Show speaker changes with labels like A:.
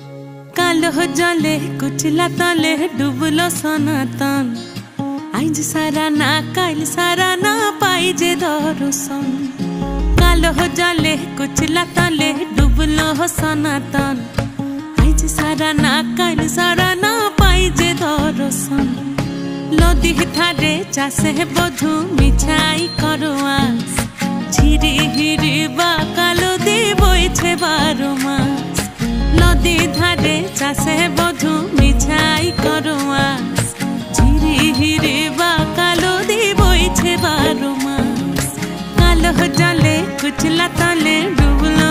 A: कालो जले कुचला तले डुबलो सनातन आज सारा ना काल सारा ना पाइजे दर्शन। कालो जले कुचला तले डुबलो सनातन आज सारा ना काल सारा ना पाइजे दर्शन। लदी थारे चासे बधु मिछाई करवा झिरी हिरी बा कालो दी बोइछे 12 मास। नदी धारे चासे बधु मिछाई करवा झिरी हिरी बा कालो दी बोइछे 12 मास। कालो जले कुचला तले डुबलो